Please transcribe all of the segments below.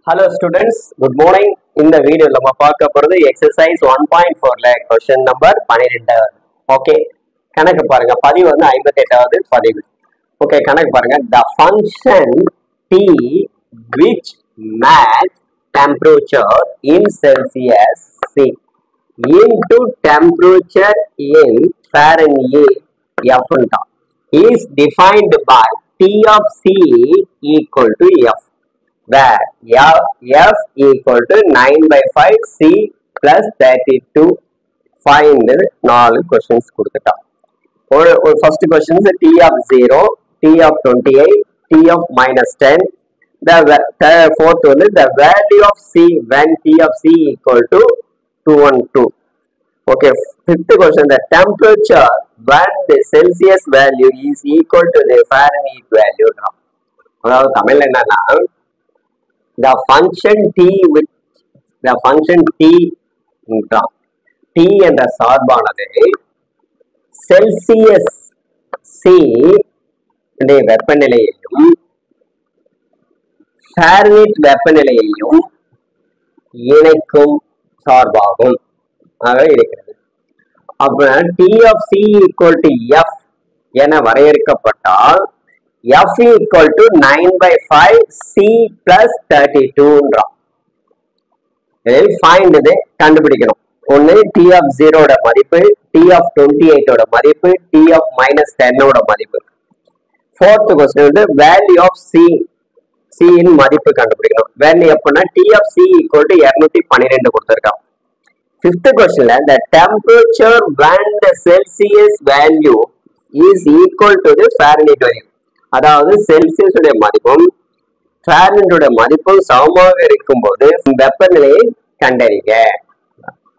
Hello students, good morning. In the video நம்ம பார்க்க போறது exercise 1.4 question number 12. Okay, கணக்கு பாருங்க. பதிவு வந்து 58வது பதிவு. Okay, கணக்கு பாருங்க. The function T which match temperature in Celsius C into temperature in Fahrenheit F is defined by T of C equal to F. Where F equal to 9 by 5 C plus 32. Find 4 questions கொடுத்துட்டான். ஒரு first question is T of 0, T of 28, T of minus 10. The fourth one is the value of C when T of C equal to 212. Okay, fifth question, the temperature when the Celsius value is equal to the Fahrenheit value. அதாவது தமிழ்ல என்னன்னா the function T with the function T என்ற சார்பானது Celsius C உடைய வெப்பநிலையையும் Fahrenheit வெப்பநிலையையும் இணைக்கும் சார்பாகும் இருக்கிறது. அப்ப T of C equal to F என வரையறுக்கப்பட்டால் F equal to 9 by 5 C plus 32. Find இது கண்டுபிடிக்கணும். ஒன்னு T of 0 ஓட மதிப்பு, T of 28 ஓட மதிப்பு, T of minus 10 ஓட மதிப்பு. Fourth question வந்து value of C. C இன் மதிப்பு கண்டுபிடிக்கணும். Value எப்படின்னா T of C equal to 212 கொடுத்திருக்கான். Fifth question the temperature when the Celsius value is equal to the Fahrenheit value. அதாவது Celsius உடைய மதிப்பும் ஃபாரன்ஹீட் உடைய மதிப்பும் சமமாக இருக்கும்போது வெப்பநிலையை கண்டறிக.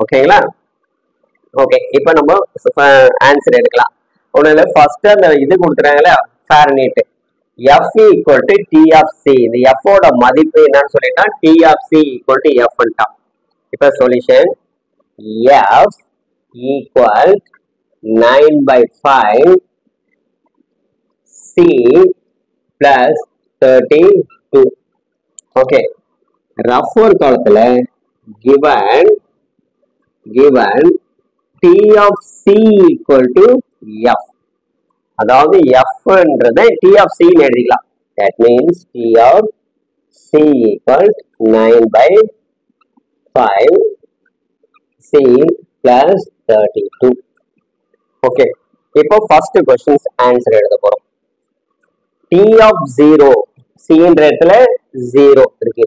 ஓகேங்களா? ஓகே, இப்போ நம்ம ஆன்சர் எடுக்கலாம். ஒன்றும் ஃபர்ஸ்ட் அந்த இது கொடுத்துறாங்களே Fahrenheit F equal to T of C. இந்த F ஓட மதிப்பு என்னன்னு சொல்லிட்டா T of C equal to F ன்ட்டான். இப்போ solution F equal 9 by 5 C plus 32. Okay, rough work காலத்துல given T of C equal to F. அதாவது F ன்றது T of C ன்னு எழுதிக்கலாம். That means T of C equal 9 by 5 C plus 32. Okay, இப்போ first questions answer எழுத போறோம். T of 0 C என்ற இடத்துல 0 இருக்கு.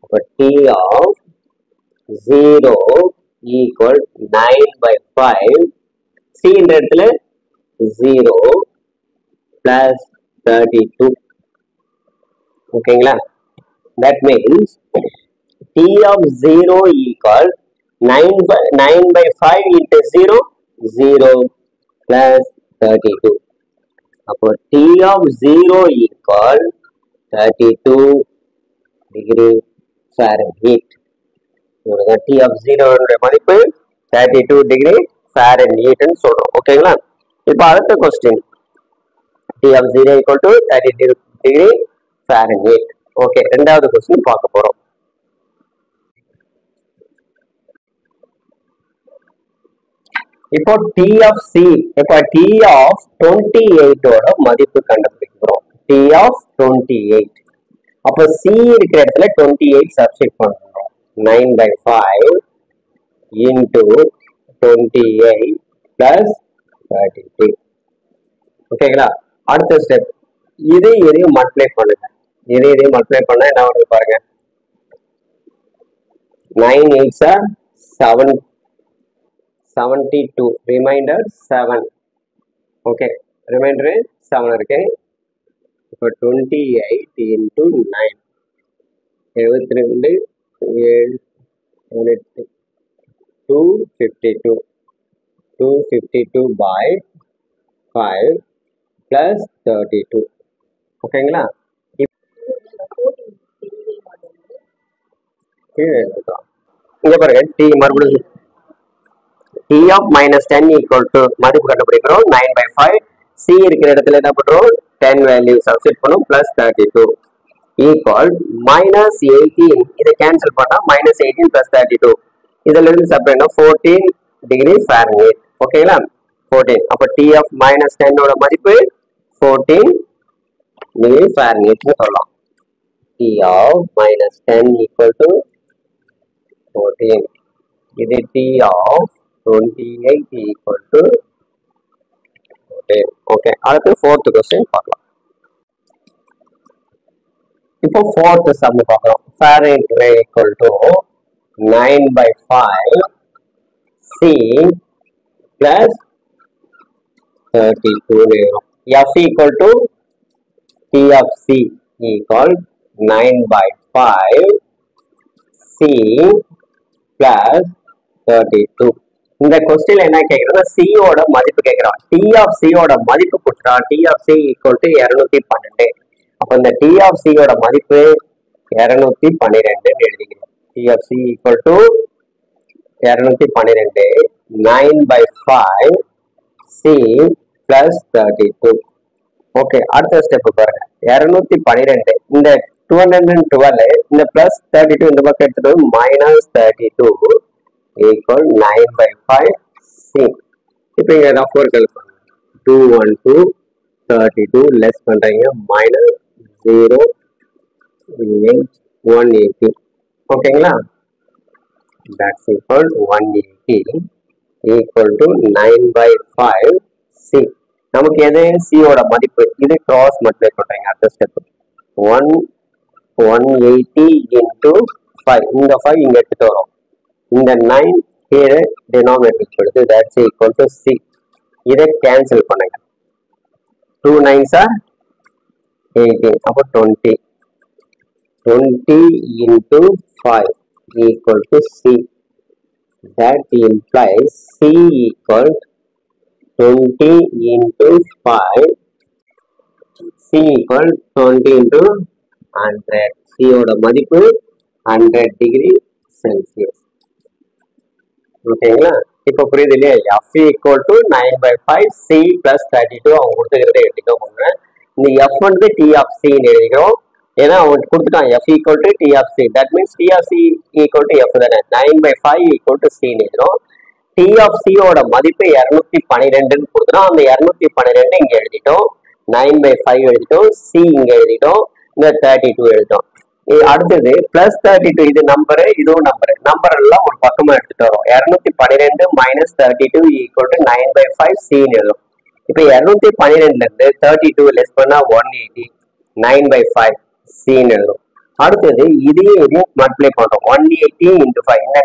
அப்ப T of 0 equal 9 by 5 C என்ற இடத்துல 0 plus 32. ஓகேங்களா? That means T of 0 equal 9 by 5 into 0 0 plus 32. அப்போ T of 0 equal 32 degree Fahrenheit. T of 0 மதிப்பு 32 degree Fahrenheit ன்னு சொல்றோம். ஓகேங்களா? இப்போ அடுத்த question T of 0 equal to 32 degree Fahrenheit. Okay, ரெண்டாவது क्वेश्चन பார்க்க போறோம். இப்போ T of C, இப்போ T of 28 ஓட மதிப்பு கண்டுபிடிக்கிறோம். T of 28. அப்ப C இருக்கிற இடத்துல 28 சப்ஸ்டிட் பண்றோம். 9 by 5 into 28 plus 33. ஓகேங்களா? அடுத்த ஸ்டெப் இதையும் மல்டிப்ளை பண்ணுங்க. இதையும் மல்டிப்ளை பண்ணா என்ன வருது பாருங்க. 9 8s are 72, remainder 7. Okay, remainder 7 இருக்கு. இப்போ 28 into 9 72 252 252 by 5 plus 32. ஓகேங்களா? இங்க பாருங்க T மறுபடியும் T of minus 10 equal to மதிப்பு கண்டுபிடிக்கிறோம் 9 by 5 C இருக்கிற இடத்துல என்ன பண்றோம் 10 வேல்யூ சப்ஸ்டிட் பண்ணும் plus 32. equal minus 18. இதை cancel பண்ணா minus 18 plus 32. இதில் இருந்து separate 14 degree Fahrenheit. ஓகேங்களா 14. அப்போ T of minus 10 ஓட மதிப்பு 14 degree Fahrenheit சொல்லலாம். T of minus 10 equal to 14. இது T of 28 equal to 14. Okay. அடுத்து fourth question பார்க்கலாம். இப்போ fourth sum பார்க்கலாம். Fahrenheit equal to 9/5 C plus 32. F equal to T of C equal 9/5 C plus 32. இந்த கொஸ்டின்ல என்ன கேக்குறா C ஓட மதிப்பு கேக்குறான். T of C ஓட மதிப்பு கொடுத்தா T of C equal to 212. அப்ப இந்த T of C ஓட மதிப்பு 212 எழுதிக்கிறேன். T of C equal to 212 9/5 C plus 32. Okay அடுத்த ஸ்டெப் பாருங்க 212 இந்த 212 இந்த plus 32 இந்த பக்கம் எடுத்துட்டு minus 32 equal 9/5 C. இப்போ இங்க நான் 4 கல் பண்ணுங்க 212 32 less பண்றீங்க minus 0 8 180. ஓகேங்களா that's equal 180 equal to 9/5 C. நமக்கு எது C ஓட மதிப்பு இது cross multiply பண்றீங்க அடுத்த ஸ்டெப் 180 into 5 இந்த 5 இங்க எடுத்துட்டு வரோம் இந்த 9 here denominator கொடுத்து that's equal to C. இதை கேன்சல் பண்ணுங்க 2 9s are 18 அப்போ 20 into 5 equal to C. That implies C equal 20 into 5 C equal 20 into 100. C ஓட மதிப்பு 100 degree Celsius. ஓகேங்களா இப்போ புரியுது இல்லையா F equal to 9/5 C plus 32 அவங்க கொடுத்துக்கிறத எடுத்துக்கோங்க இந்த F வந்து T of C எழுதிக்கிறோம் ஏன்னா அவங்க கொடுத்துட்டான் F equal to T of C that means T of C equal to F தானே 9/5 equal to C எழுதிக்கிறோம் T of C ஓட மதிப்பு 212 கொடுத்துட்டோம் அந்த 212 இங்க எழுதிட்டோம் 9/5 எழுதிட்டோம் C இங்க எழுதிட்டோம் இந்த 32 எழுதிட்டோம் அடுத்தது plus 32 இது நம்பர் இதுவும் நம்பர் எல்லாம் ஒரு பக்கமா எடுத்துட்டு வரோம் 212 minus 32 equal to 9/5 C எழுதும் இப்போ 212 இருந்து 32 லெஸ் பண்ணா 180 9/5 C எழுதும் அடுத்தது இதையும் மல்டிப்ளை பண்றோம் 180 into 5 இந்த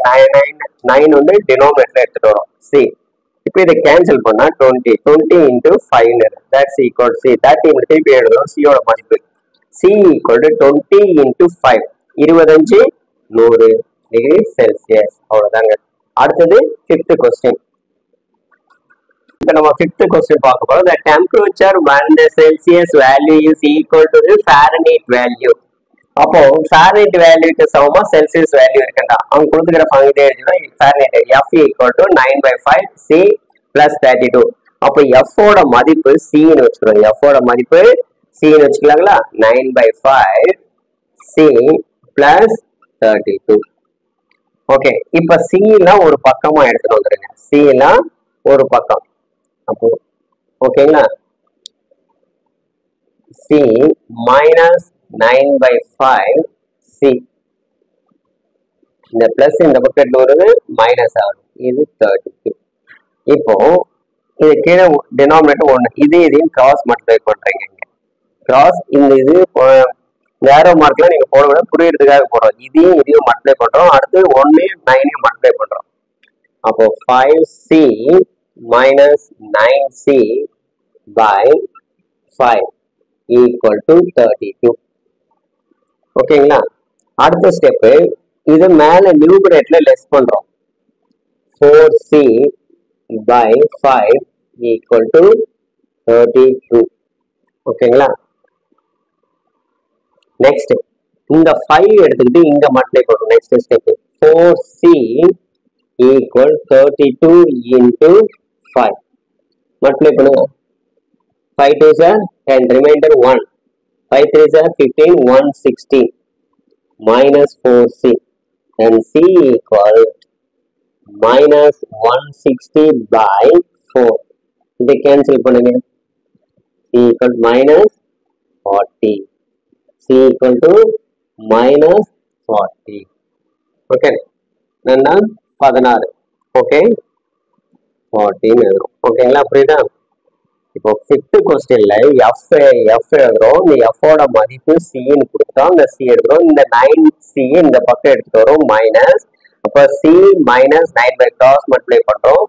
9 வந்து டினோமினேட்டர் எடுத்துட்டு வரோம் C. இப்போ இதை கேன்சல் பண்ணா 20 into 5 that's equal to C. that திருப்பி எழுதுறோம் C ஓட மதிப்பு C equal to 20 into 5 25 100 degree Celsius. அவ்வளவுதாங்க அடுத்தது 5th question. இப்போ நம்ம 5th question பார்க்க போறோம் the temperature when the Celsius value is equal to the Fahrenheit value. அப்போ Fahrenheit value க்கு சமமா Celsius value இருக்குண்டா அவங்க கொடுத்துக்கிற ஃபங்க்ஷன் எழுதினா Fahrenheit F equal to 9/5 C plus 32. அப்போ F ஓட மதிப்பு C ன்னு வச்சுக்கிறோம் F ஓட மதிப்பு C ன்னு வச்சுக்கலாங்களா 9/5 C plus 32. ஓகே இப்போ C எல்லாம் ஒரு பக்கமா எடுத்துட்டு வந்துருங்க C எல்லாம் ஒரு பக்கம் அப்போ ஓகேங்களா C minus 9/5 C இந்த பிளஸ் இந்த பக்கெட்ல வருது மைனஸ் ஆகுது இது 32. இப்போ இது கீழே டினாமினேட்டர் 1 இதையும் கிராஸ் மல்டிப்ளை பண்றீங்க கிராஸ் இந்த இது வேற மார்க்ல நீங்க போட விட புரியறதுக்காக போடுறோம் இதையும் மல்டிப்ளை பண்றோம் அடுத்து 1 9 மல்டிப்ளை பண்றோம் அப்போ 5C minus 9C by 5 equal to 32. ஓகேங்களா அடுத்த ஸ்டெப் இது மேல நியூமரேட்டர்ல லெஸ் பண்றோம் 4C by 5 equal to 32. ஓகேங்களா நெக்ஸ்ட் இந்த 5 எடுத்துக்கிட்டு இங்க மல்டிப்ளை பண்றோம் next step 4C equal 32 into 5 multiply பண்ணுங்க 5 2s are 10 reminder 1 5 3s are 15, 160 minus 4c. Then c equal minus 160 by 4. இதை cancel பண்ணுங்க. c equal minus 40. c equal to minus 40. Okay. என்னன்னா 16. Okay. 14 எழுதுறோம். ஓகேங்களா, புரியுதா? இப்போ 5th கொஸ்டின்ல எஃப் எழுதுறோம். இந்த எஃபோட மதிப்பு சின்னு கொடுத்தோம். இந்த சி எடுக்கிறோம். இந்த 9c இந்த பக்கம் எடுத்துட்டு வரும் மைனஸ். அப்போ C minus 9 by cross multiply பண்றோம்.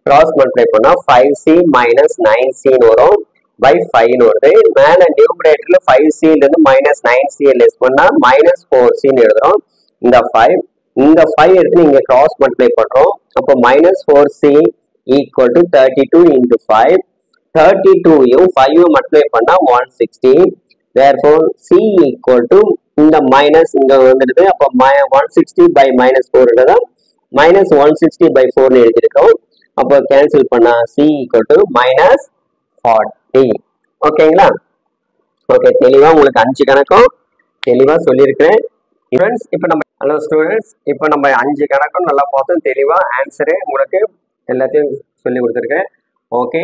கிராஸ் மல்டிப்ளை பண்ணா 5c மைனஸ் 9cன்னு வரும் பை 5ன்னு வருது. மேல நியூமரேட்டர்ல 5c இருந்து மைனஸ் 9c லெஸ் பண்ணா மைனஸ் 4cன்னு எழுதுறோம். இந்த 5 எடுத்து நீங்க கிராஸ் மல்டிப்ளை பண்றோம். அப்போ minus 4c equal to 32 into 5. 32யும் 5யும் மல்டிப்ளை பண்ணா 160. therefore c ஈக்குவல் டு இந்த மைனஸ் இங்க வந்துடுது. அப்போ 160 பை மைனஸ் 4 மைனஸ் 160 பை 4 எழுதியிருக்கோம். அப்போ கேன்சல் பண்ணா c ஈக்குவல் டு மைனஸ் 40. ஓகேங்களா? ஓகே, தெளிவா உங்களுக்கு 5 கணக்கும் தெளிவா சொல்லியிருக்கிறேன். ஸ்டூடெண்ட்ஸ் இப்போ நம்ம ஹலோ ஸ்டூடெண்ட்ஸ், இப்போ நம்ம 5 கணக்கும் நல்லா பார்த்தோம். தெளிவா ஆன்சரு உங்களுக்கு எல்லாத்தையும் சொல்லி கொடுத்துருக்கேன். ஓகே,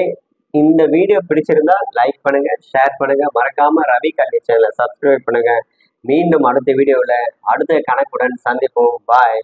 இந்த வீடியோ பிடிச்சிருந்தா லைக் பண்ணுங்க, ஷேர் பண்ணுங்க, மறக்காம ரவி கல்வி சேனலை சப்ஸ்கிரைப் பண்ணுங்க. மீண்டும் அடுத்த வீடியோவில் அடுத்த கணக்குடன் சந்திப்போம். பாய்.